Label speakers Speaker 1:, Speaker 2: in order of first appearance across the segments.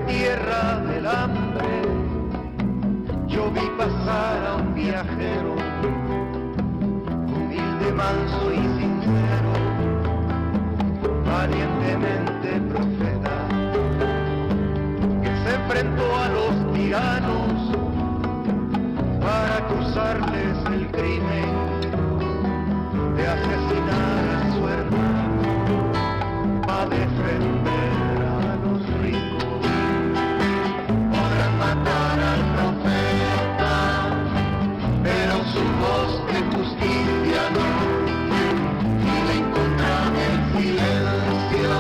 Speaker 1: tierra del hambre yo vi pasar a un viajero, humilde, manso y sincero, valientemente profeta, que se enfrentó a los tiranos para acusarles el crimen de asesinar a su hermano, para defender a los ricos. Podrán matar al profeta, pero su voz de justicia no, y le encontrarán el silencio,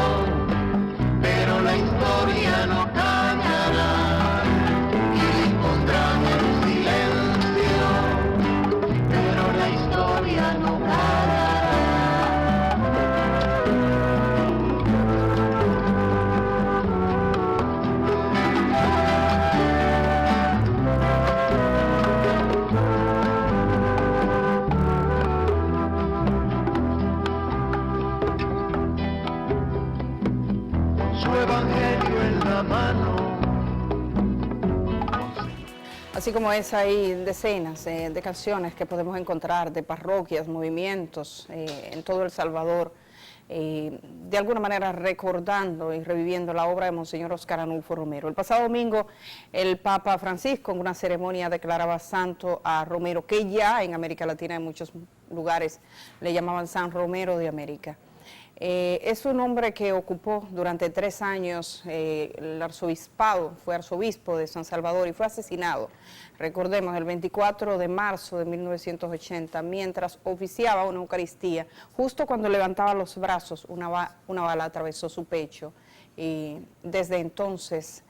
Speaker 1: pero la historia no callará, y le encontrarán el silencio, pero la historia no callará. Su evangelio en la mano.
Speaker 2: Así como es, hay decenas de canciones que podemos encontrar de parroquias, movimientos en todo El Salvador, de alguna manera recordando y reviviendo la obra de Monseñor Óscar Arnulfo Romero. El pasado domingo el Papa Francisco en una ceremonia declaraba santo a Romero, que ya en América Latina en muchos lugares le llamaban San Romero de América. Es un hombre que ocupó durante 3 años el arzobispado, fue arzobispo de San Salvador y fue asesinado, recordemos, el 24 de marzo de 1980, mientras oficiaba una Eucaristía. Justo cuando levantaba los brazos, una bala atravesó su pecho y desde entonces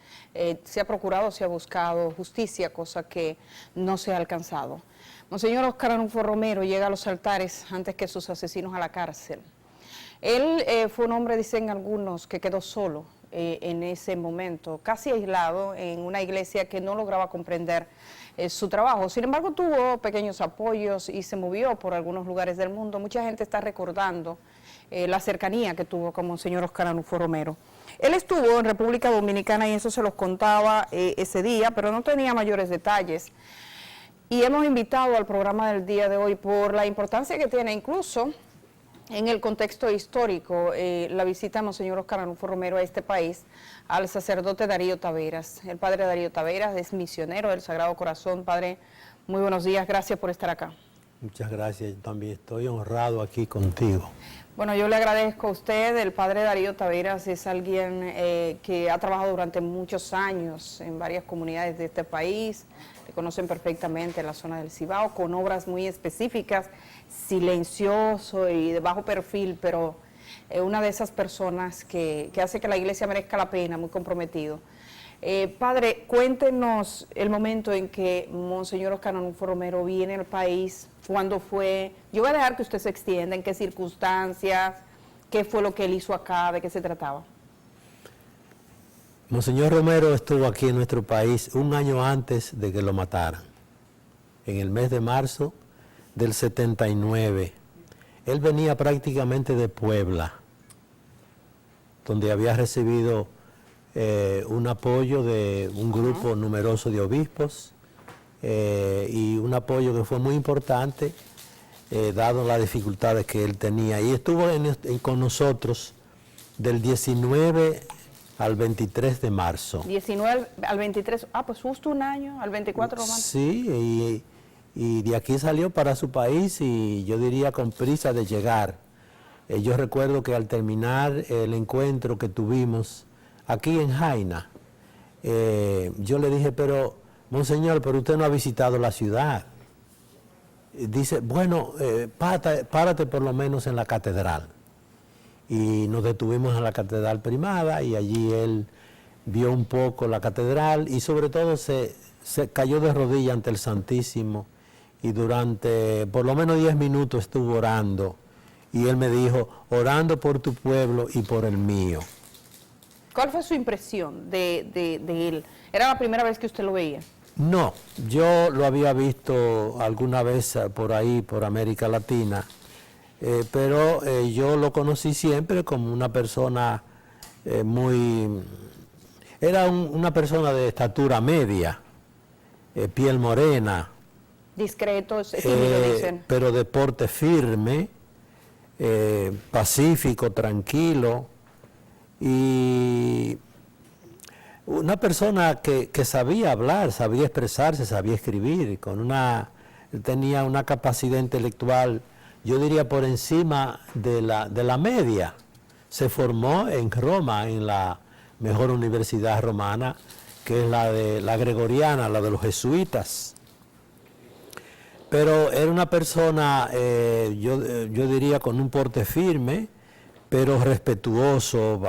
Speaker 2: se ha procurado, se ha buscado justicia, cosa que no se ha alcanzado. Monseñor Óscar Arnulfo Romero llega a los altares antes que sus asesinos a la cárcel. Él fue un hombre, dicen algunos, que quedó solo en ese momento, casi aislado en una iglesia que no lograba comprender su trabajo. Sin embargo, tuvo pequeños apoyos y se movió por algunos lugares del mundo. Mucha gente está recordando la cercanía que tuvo con Monseñor Óscar Arnulfo Romero. Él estuvo en República Dominicana y eso se los contaba ese día, pero no tenía mayores detalles. Y hemos invitado al programa del día de hoy por la importancia que tiene incluso en el contexto histórico, la visita de Monseñor Óscar Arnulfo Romero a este país, al sacerdote Darío Taveras. El padre Darío Taveras es misionero del Sagrado Corazón. Padre, muy buenos días, gracias por estar acá.
Speaker 3: Muchas gracias, yo también estoy honrado aquí contigo.
Speaker 2: Bueno, yo le agradezco a usted. El padre Darío Taveras es alguien que ha trabajado durante muchos años en varias comunidades de este país, le conocen perfectamente en la zona del Cibao, con obras muy específicas, silencioso y de bajo perfil, pero una de esas personas que hace que la iglesia merezca la pena, muy comprometido. Padre, cuéntenos el momento en que Monseñor Óscar Arnulfo Romero viene al país, cuándo fue. Yo voy a dejar que usted se extienda, en qué circunstancias, qué fue lo que él hizo acá, de qué se trataba.
Speaker 3: Monseñor Romero estuvo aquí en nuestro país un año antes de que lo mataran, en el mes de marzo del 79. Él venía prácticamente de Puebla, donde había recibido un apoyo de un grupo numeroso de obispos y un apoyo que fue muy importante, dado las dificultades que él tenía. Y estuvo con nosotros del 19 al 23 de marzo. 19
Speaker 2: al 23, pues justo un año, al 24 lo matan.
Speaker 3: Sí, y de aquí salió para su país y yo diría con prisa de llegar. Yo recuerdo que al terminar el encuentro que tuvimos aquí en Jaina, yo le dije, pero Monseñor, pero usted no ha visitado la ciudad. Dice, bueno, párate por lo menos en la catedral. Y nos detuvimos en la catedral primada y allí él vio un poco la catedral y sobre todo se cayó de rodillas ante el Santísimo y durante por lo menos 10 minutos estuvo orando y él me dijo, orando por tu pueblo y por el mío.
Speaker 2: ¿Cuál fue su impresión de él? ¿Era la primera vez que usted lo veía?
Speaker 3: No, yo lo había visto alguna vez por ahí, por América Latina, pero yo lo conocí siempre como una persona muy Era una persona de estatura media, piel morena,
Speaker 2: Discreto, tímido, dicen.
Speaker 3: pero de porte firme, pacífico, tranquilo, y una persona que sabía hablar, sabía expresarse, sabía escribir, tenía una capacidad intelectual, yo diría por encima de la media. Se formó en Roma, en la mejor universidad romana, que es la de la Gregoriana, la de los jesuitas. Pero era una persona, yo diría, con un porte firme, pero respetuoso,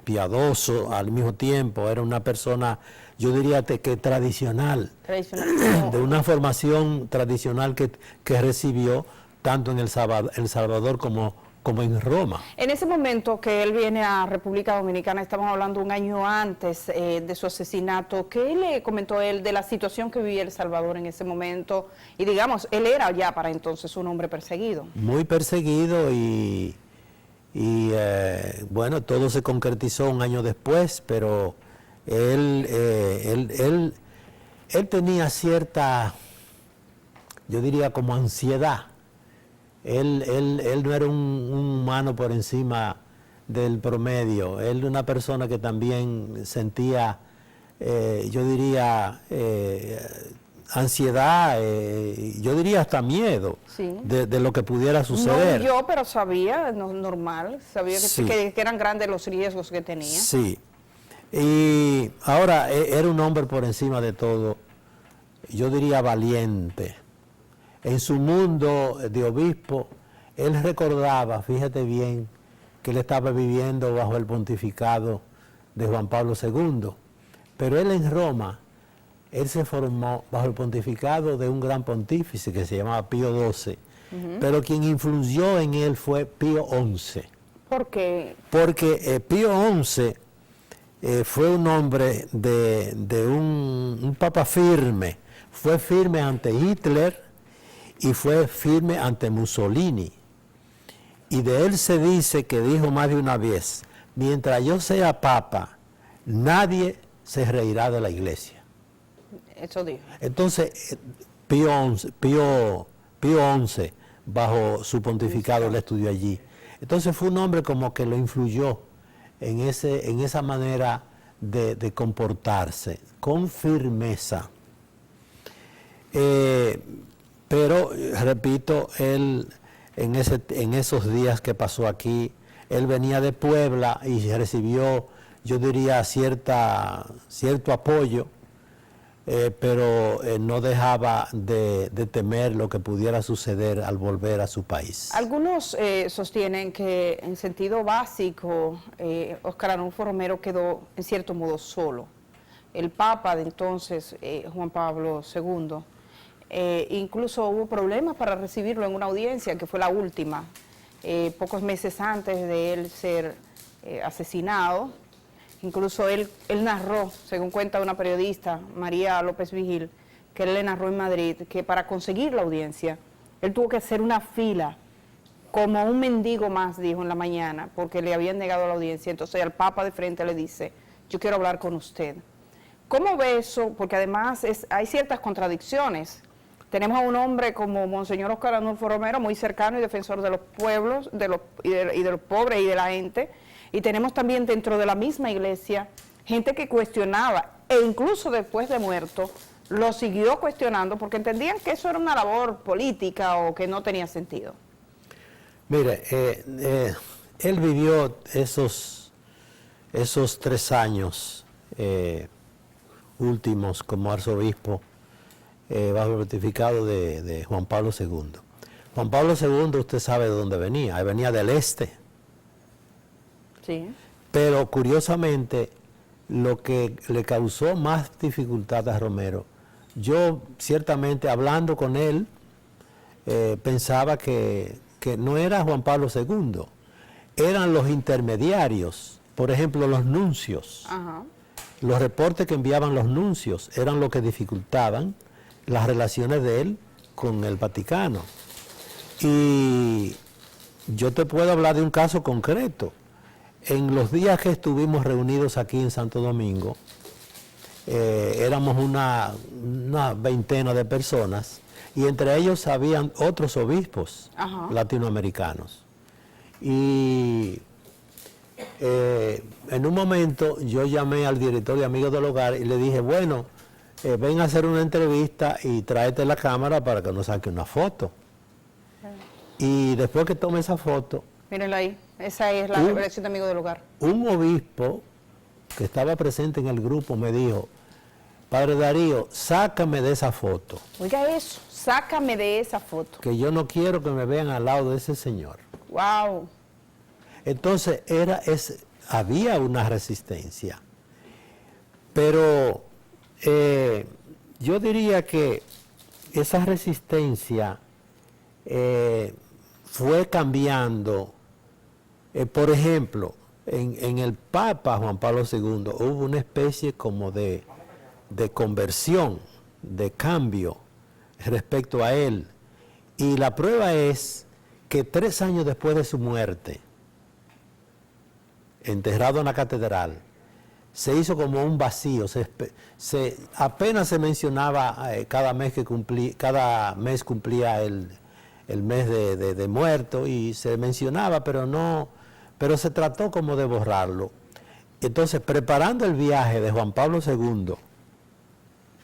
Speaker 3: piadoso al mismo tiempo. Era una persona, yo diría que tradicional, de una formación tradicional que recibió tanto en El Salvador como en Roma.
Speaker 2: En ese momento que él viene a República Dominicana, estamos hablando un año antes de su asesinato, ¿qué le comentó él de la situación que vivía El Salvador en ese momento? Y digamos, él era ya para entonces un hombre perseguido. Muy
Speaker 3: perseguido y bueno, todo se concretizó un año después, pero él tenía cierta, yo diría como ansiedad. Él no era un humano por encima del promedio. Él era una persona que también sentía, yo diría, ansiedad, yo diría hasta miedo, sí, de lo que pudiera suceder.
Speaker 2: No yo, pero sabía, normal, sabía que, sí, que eran grandes los riesgos que tenía.
Speaker 3: Sí, y ahora era un hombre por encima de todo, yo diría valiente. En su mundo de obispo, él recordaba, fíjate bien, que él estaba viviendo bajo el pontificado de Juan Pablo II, pero él en Roma, él se formó bajo el pontificado de un gran pontífice que se llamaba Pío XII, pero quien influyó en él fue Pío XI.
Speaker 2: ¿Por qué?
Speaker 3: Porque Pío XI fue un hombre de un papa firme, fue firme ante Hitler, y fue firme ante Mussolini. Y de él se dice que dijo más de una vez, mientras yo sea papa, nadie se reirá de la iglesia.
Speaker 2: Eso dijo.
Speaker 3: Entonces, Pío XI, bajo su pontificado, le estudió allí. Entonces fue un hombre como que lo influyó en esa manera de comportarse, con firmeza. Pero, repito, él en esos días que pasó aquí, él venía de Puebla y recibió, yo diría, cierto apoyo, pero no dejaba de temer lo que pudiera suceder al volver a su país.
Speaker 2: Algunos sostienen que en sentido básico, Óscar Arnulfo Romero quedó en cierto modo solo. El Papa de entonces, Juan Pablo II, incluso hubo problemas para recibirlo en una audiencia, que fue la última, pocos meses antes de él ser asesinado. Incluso él narró, según cuenta una periodista, María López Vigil, que él le narró en Madrid, que para conseguir la audiencia, él tuvo que hacer una fila, como un mendigo más, dijo en la mañana, porque le habían negado la audiencia. Entonces al Papa de frente le dice, yo quiero hablar con usted. ¿Cómo ve eso? Porque además hay ciertas contradicciones. Tenemos a un hombre como Monseñor Óscar Arnulfo Romero, muy cercano y defensor de los pueblos y de los pobres y de la gente, y tenemos también dentro de la misma iglesia gente que cuestionaba, e incluso después de muerto, lo siguió cuestionando porque entendían que eso era una labor política o que no tenía sentido.
Speaker 3: Mire, él vivió esos 3 años últimos como arzobispo, bajo el pontificado de Juan Pablo II. Juan Pablo II, usted sabe de dónde venía, venía del este.
Speaker 2: Sí.
Speaker 3: Pero curiosamente, lo que le causó más dificultad a Romero, yo ciertamente hablando con él, pensaba que no era Juan Pablo II, eran los intermediarios, por ejemplo los nuncios.
Speaker 2: Ajá.
Speaker 3: Los reportes que enviaban los nuncios eran lo que dificultaban las relaciones de él con el Vaticano. Y yo te puedo hablar de un caso concreto. en los días que estuvimos reunidos aquí en Santo Domingo, éramos una veintena de personas, y entre ellos habían otros obispos latinoamericanos. Y en un momento yo llamé al director de Amigos del Hogar y le dije, bueno, ven a hacer una entrevista y tráete la cámara para que nos saque una foto. Y después que tome esa foto...
Speaker 2: Mírenla ahí, esa es la revelación de Amigos del Hogar.
Speaker 3: Un obispo que estaba presente en el grupo me dijo, Padre Darío, sácame de esa foto.
Speaker 2: Oiga eso, sácame de esa foto.
Speaker 3: Que yo no quiero que me vean al lado de ese señor.
Speaker 2: Wow.
Speaker 3: Entonces había una resistencia. Pero yo diría que esa resistencia fue cambiando. Por ejemplo, en el Papa Juan Pablo II hubo una especie como de conversión, de cambio respecto a él. Y la prueba es que 3 años después de su muerte, enterrado en la catedral, se hizo como un vacío, apenas se mencionaba cada mes cumplía el mes de muerto, y se mencionaba, pero se trató como de borrarlo. Entonces, preparando el viaje de Juan Pablo II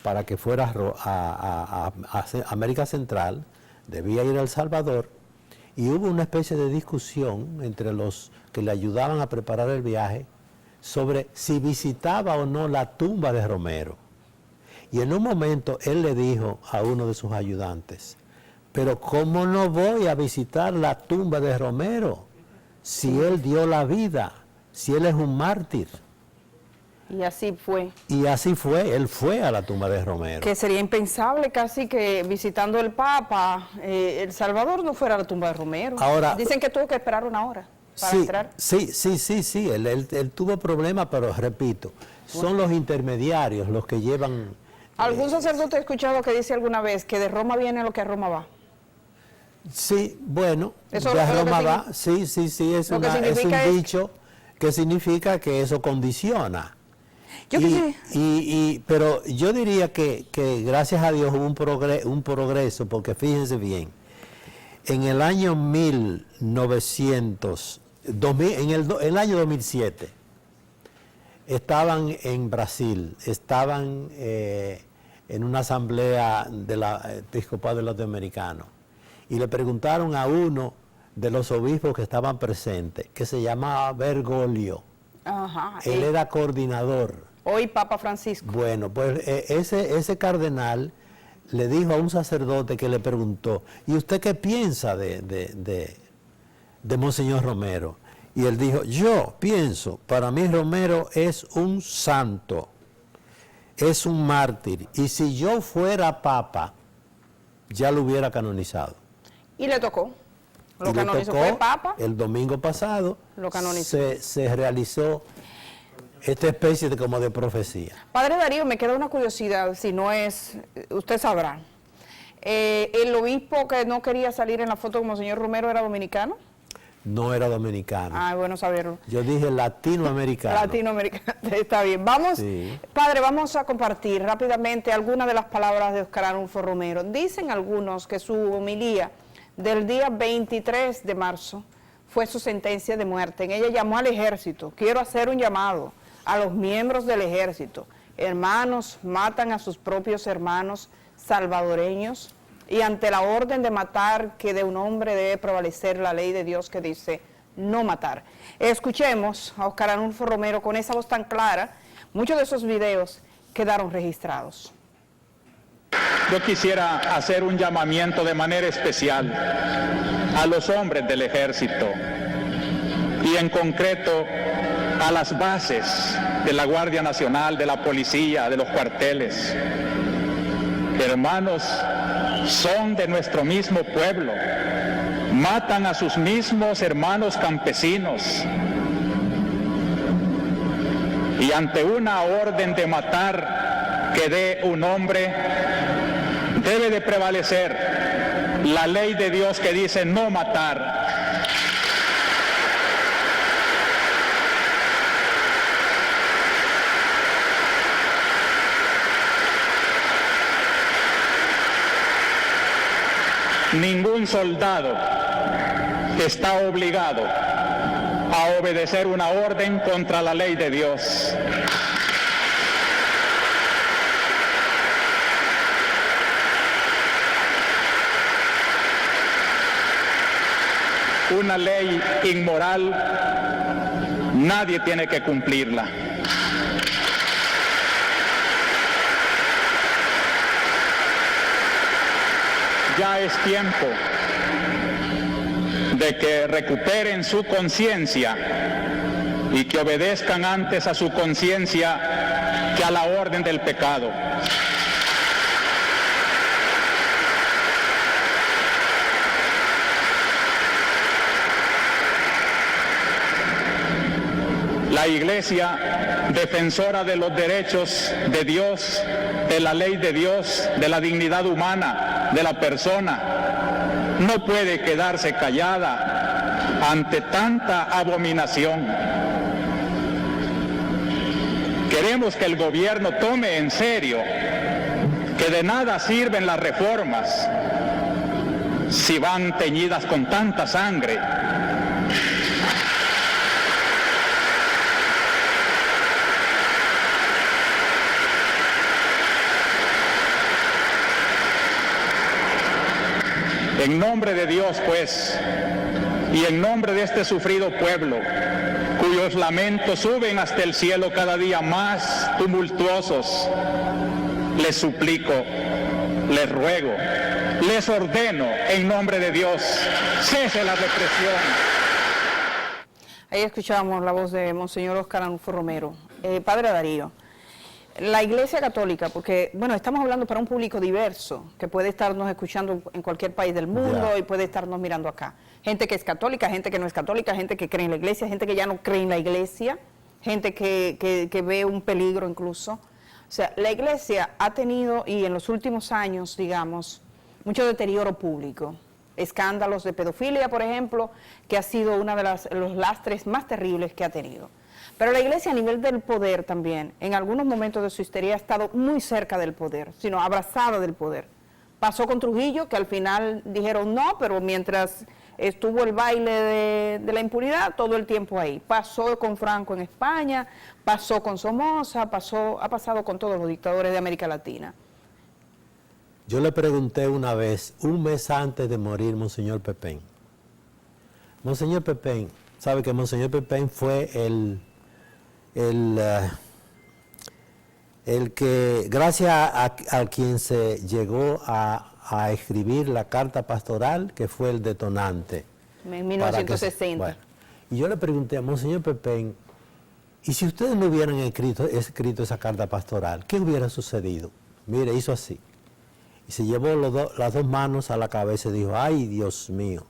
Speaker 3: para que fuera a América Central, debía ir a El Salvador, y hubo una especie de discusión entre los que le ayudaban a preparar el viaje sobre si visitaba o no la tumba de Romero. Y en un momento él le dijo a uno de sus ayudantes, pero ¿cómo no voy a visitar la tumba de Romero si él dio la vida, si él es un mártir?
Speaker 2: Y así fue.
Speaker 3: Y así fue, él fue a la tumba de Romero.
Speaker 2: Que sería impensable casi que visitando el Papa, El Salvador no fuera a la tumba de Romero.
Speaker 3: Ahora,
Speaker 2: dicen que tuvo que esperar 1 hora para entrar.
Speaker 3: Sí, él tuvo problemas, pero repito, son los intermediarios los que llevan...
Speaker 2: ¿Algún sacerdote ha escuchado que dice alguna vez que de Roma viene lo que a Roma va?
Speaker 3: Sí, bueno,
Speaker 2: ¿Eso
Speaker 3: de
Speaker 2: es lo
Speaker 3: Roma
Speaker 2: que
Speaker 3: va, sí, es un dicho que significa que eso condiciona. Pero yo diría que gracias a Dios hubo un progreso, porque fíjense bien, en el año 2000, en el año 2007, estaban en Brasil, estaban en una asamblea de la episcopal de los dominicanos, y le preguntaron a uno de los obispos que estaban presentes, que se llamaba Bergoglio. Él era coordinador.
Speaker 2: Hoy Papa Francisco.
Speaker 3: Bueno, pues ese cardenal le dijo a un sacerdote que le preguntó, ¿y usted qué piensa de Monseñor Romero? Y él dijo, yo pienso, para mí Romero es un santo, es un mártir, y si yo fuera papa, ya lo hubiera canonizado.
Speaker 2: Y le tocó. Lo canonizó, fue papa.
Speaker 3: El domingo pasado
Speaker 2: lo canonizó.
Speaker 3: Se realizó esta especie de profecía.
Speaker 2: Padre Darío, me queda una curiosidad, si no es, usted sabrá. ¿El obispo que no quería salir en la foto como señor Romero era dominicano?
Speaker 3: No era dominicano.
Speaker 2: Ah, bueno saberlo.
Speaker 3: Yo dije latinoamericano.
Speaker 2: Latinoamericano, está bien. Vamos, sí. Padre, vamos a compartir rápidamente algunas de las palabras de Óscar Arnulfo Romero. Dicen algunos que su homilía del día 23 de marzo fue su sentencia de muerte. En ella llamó al ejército. Quiero hacer un llamado a los miembros del ejército. Hermanos, matan a sus propios hermanos salvadoreños, y ante la orden de matar que de un hombre debe prevalecer la ley de Dios que dice no matar. Escuchemos a Óscar Arnulfo Romero con esa voz tan clara. Muchos de esos videos quedaron registrados.
Speaker 4: Yo quisiera hacer un llamamiento de manera especial a los hombres del ejército y en concreto a las bases de la Guardia Nacional, de la policía, de los cuarteles. Hermanos, son de nuestro mismo pueblo, matan a sus mismos hermanos campesinos, y ante una orden de matar que dé un hombre, debe de prevalecer la ley de Dios que dice no matar. ningún soldado está obligado a obedecer una orden contra la ley de Dios. Una ley inmoral, nadie tiene que cumplirla. Ya es tiempo de que recuperen su conciencia y que obedezcan antes a su conciencia que a la orden del pecado. La Iglesia, defensora de los derechos de Dios, de la ley de Dios, de la dignidad humana, de la persona, no puede quedarse callada ante tanta abominación. Queremos que el gobierno tome en serio que de nada sirven las reformas si van teñidas con tanta sangre. En nombre de Dios, pues, y en nombre de este sufrido pueblo, cuyos lamentos suben hasta el cielo cada día más tumultuosos, les suplico, les ruego, les ordeno, en nombre de Dios, cese la represión.
Speaker 2: Ahí escuchamos la voz de Monseñor Óscar Arnulfo Romero. Padre Darío, la Iglesia Católica, porque, bueno, estamos hablando para un público diverso, que puede estarnos escuchando en cualquier país del mundo y puede estarnos mirando acá. Gente que es católica, gente que no es católica, gente que cree en la Iglesia, gente que ya no cree en la Iglesia, gente que ve un peligro incluso. O sea, la Iglesia ha tenido, y en los últimos años, digamos, mucho deterioro público. Escándalos de pedofilia, por ejemplo, que ha sido uno de los lastres más terribles que ha tenido. Pero la Iglesia a nivel del poder también, en algunos momentos de su historia ha estado muy cerca del poder, sino abrazada del poder. Pasó con Trujillo, que al final dijeron no, pero mientras estuvo el baile de la impunidad, todo el tiempo ahí. Pasó con Franco en España, pasó con Somoza, ha pasado con todos los dictadores de América Latina.
Speaker 3: Yo le pregunté una vez, un mes antes de morir, Monseñor Pepén. Monseñor Pepén, sabe que Monseñor Pepén fue el que, gracias a quien se llegó a escribir la carta pastoral, que fue el detonante.
Speaker 2: En 1960.
Speaker 3: Bueno, y yo le pregunté a Monseñor Pepén, ¿y si ustedes no hubieran escrito esa carta pastoral, qué hubiera sucedido? Mire, hizo así. Y se llevó las dos manos a la cabeza y dijo, ay, Dios mío,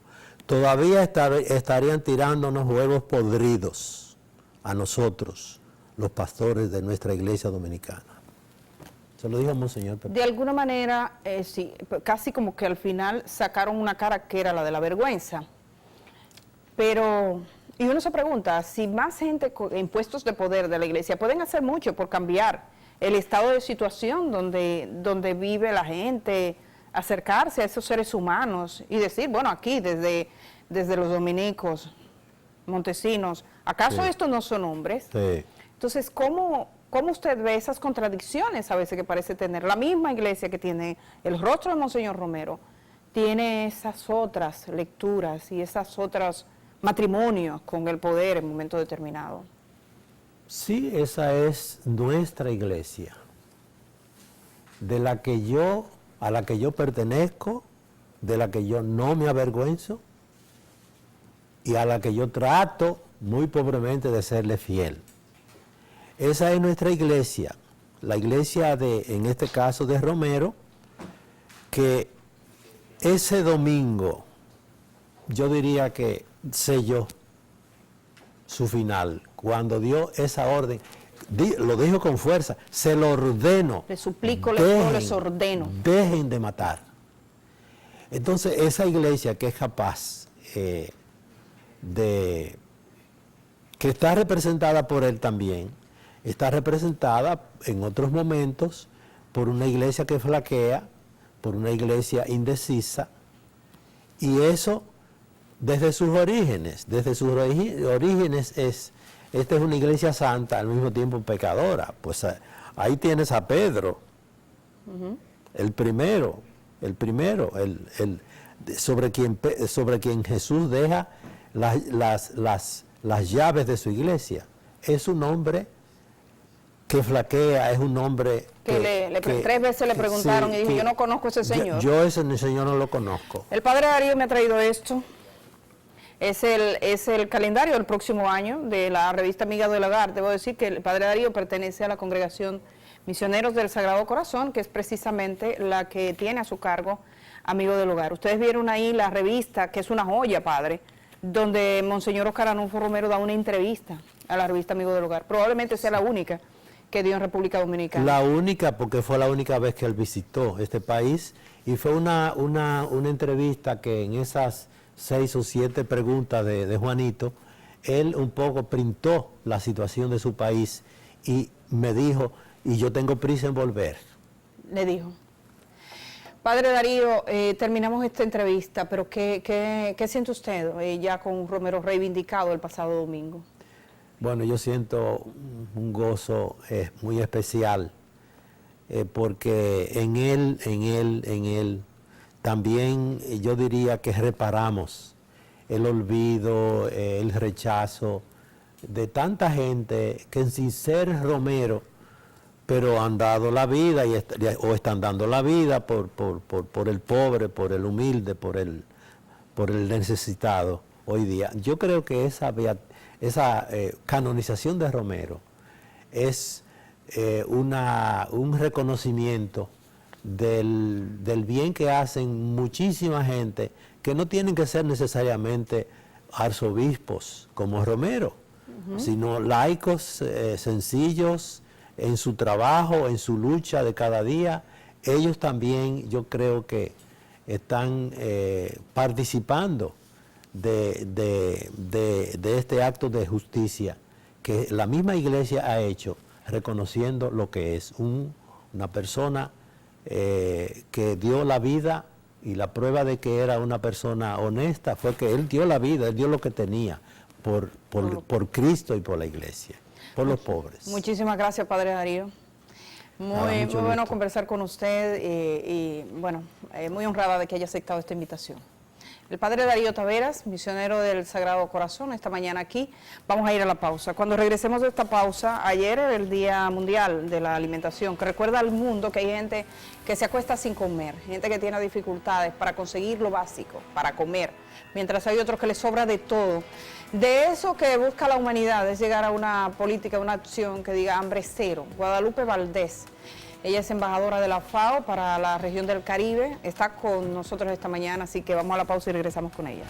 Speaker 3: todavía estarían tirándonos huevos podridos a nosotros, los pastores de nuestra iglesia dominicana. Se lo dijo Monseñor Pepén.
Speaker 2: De alguna manera, sí, casi como que al final sacaron una cara que era la de la vergüenza. Pero, y uno se pregunta, si más gente en puestos de poder de la iglesia pueden hacer mucho por cambiar el estado de situación donde vive la gente, acercarse a esos seres humanos y decir, bueno, aquí desde los dominicos, montesinos, ¿acaso estos no son hombres?
Speaker 3: Sí.
Speaker 2: Entonces, ¿cómo usted ve esas contradicciones a veces que parece tener? La misma iglesia que tiene el rostro de Monseñor Romero, tiene esas otras lecturas y esas otras matrimonios con el poder en un momento determinado.
Speaker 3: Sí, esa es nuestra iglesia, a la que yo pertenezco, de la que yo no me avergüenzo y a la que yo trato muy pobremente de serle fiel. Esa es nuestra iglesia, la iglesia en este caso de Romero, que ese domingo yo diría que selló su final, cuando dio esa orden, lo dijo con fuerza, se lo ordeno.
Speaker 2: Les suplico, les ordeno.
Speaker 3: Dejen de matar. Entonces esa iglesia que es capaz que está representada por él también, está representada en otros momentos por una iglesia que flaquea, por una iglesia indecisa, Y eso desde sus orígenes, esta es una iglesia santa, al mismo tiempo pecadora. Pues ahí tienes a Pedro, el primero, sobre quien Jesús deja las llaves de su iglesia. Es un hombre que flaquea, es un hombre
Speaker 2: que 3 veces le preguntaron, sí, y dijo, yo no conozco a ese señor.
Speaker 3: Yo ese señor no lo conozco.
Speaker 2: El padre Darío me ha traído esto. Es el calendario del próximo año de la revista Amiga del Hogar. Debo decir que el padre Darío pertenece a la congregación Misioneros del Sagrado Corazón, que es precisamente la que tiene a su cargo Amigo del Hogar. Ustedes vieron ahí la revista, que es una joya, padre, donde Monseñor Oscar Arnulfo Romero da una entrevista a la revista Amigo del Hogar. Probablemente sea la única que dio en República Dominicana.
Speaker 3: La única, porque fue la única vez que él visitó este país, y fue una entrevista que en esas 6 o 7 preguntas de Juanito, él un poco printó la situación de su país y me dijo, y yo tengo prisa en volver.
Speaker 2: Le dijo. Padre Darío, terminamos esta entrevista, pero ¿qué siente usted ya con Romero reivindicado el pasado domingo?
Speaker 3: Bueno, yo siento un gozo muy especial, porque en él también yo diría que reparamos el olvido, el rechazo de tanta gente que sin ser Romero, pero han dado la vida o están dando la vida por el pobre, por el humilde, por el necesitado hoy día. Yo creo que esa canonización de Romero es un reconocimiento del bien que hacen muchísima gente que no tienen que ser necesariamente arzobispos como Romero, sino laicos sencillos en su trabajo, en su lucha de cada día. Ellos también, yo creo que están participando de este acto de justicia que la misma iglesia ha hecho, reconociendo lo que es una persona que dio la vida, y la prueba de que era una persona honesta fue que él dio la vida, él dio lo que tenía por Cristo y por la iglesia, por los pobres.
Speaker 2: Muchísimas gracias, Padre Darío. Muy bueno conversar con usted y bueno, muy honrada de que haya aceptado esta invitación. El Padre Darío Taveras, misionero del Sagrado Corazón, esta mañana aquí. Vamos a ir a la pausa. Cuando regresemos de esta pausa, ayer era el Día Mundial de la Alimentación, que recuerda al mundo que hay gente que se acuesta sin comer, gente que tiene dificultades para conseguir lo básico, para comer, mientras hay otros que les sobra de todo. De eso que busca la humanidad es llegar a una política, una acción que diga hambre cero. Guadalupe Valdés, ella es embajadora de la FAO para la región del Caribe, está con nosotros esta mañana, así que vamos a la pausa y regresamos con ella.